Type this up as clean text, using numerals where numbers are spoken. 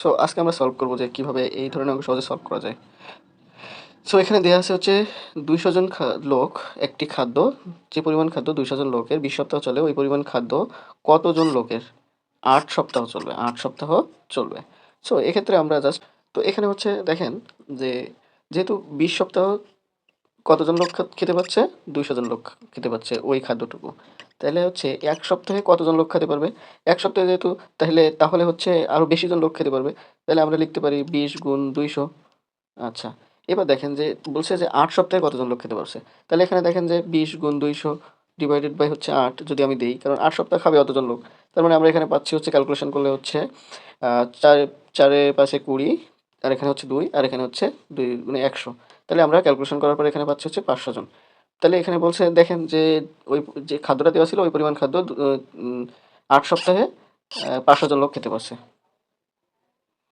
So আজকে আমরা solve করবো যে কীভাবে এই ধরনের অঙ্ক সহজে সলভ করা যায়। সো এখানে দেওয়া আছে হচ্ছে 200 জন লোক একটি খাদ্য, যে পরিমাণ খাদ্য 200 জন লোকের 20 সপ্তাহ চলে, ওই পরিমাণ খাদ্য কতজন লোকের 8 সপ্তাহ চলবে, 8 সপ্তাহ চলবে। সো এক্ষেত্রে আমরা জাস্ট, তো এখানে হচ্ছে দেখেন যে যেহেতু 20 সপ্তাহ কতজন লোক খেতে পাচ্ছে, 200 জন লোক খেতে পাচ্ছে ওই খাদ্যটুকু, তাহলে হচ্ছে 1 সপ্তাহে কতজন লোক খেতে পারবে, 1 সপ্তাহে যেহেতু তাহলে হচ্ছে আরও বেশি জন লোক খেতে পারবে, তাহলে আমরা লিখতে পারি 20 গুণ 200। আচ্ছা, এবার দেখেন যে বলছে যে 8 সপ্তাহে কতজন লোক খেতে পারছে, তাহলে এখানে দেখেন যে 20 গুণ 200 ডিভাইডেড বাই হচ্ছে 8 যদি আমি দিই, কারণ 8 সপ্তাহ খাবে অতজন লোক, তার মানে আমরা এখানে পাচ্ছি হচ্ছে ক্যালকুলেশন করলে হচ্ছে 4 4 পাশে 20, আর এখানে হচ্ছে 2, আর এখানে হচ্ছে 2 গুণে 100, তাহলে আমরা ক্যালকুলেশন করার পরে এখানে পাচ্ছি হচ্ছে 500 জন। তাহলে এখানে বলছে দেখেন যে ওই যে খাদ্যটা দেওয়া ছিল ওই পরিমাণ খাদ্য 8 সপ্তাহে 500 জন লোক খেতে পারছে।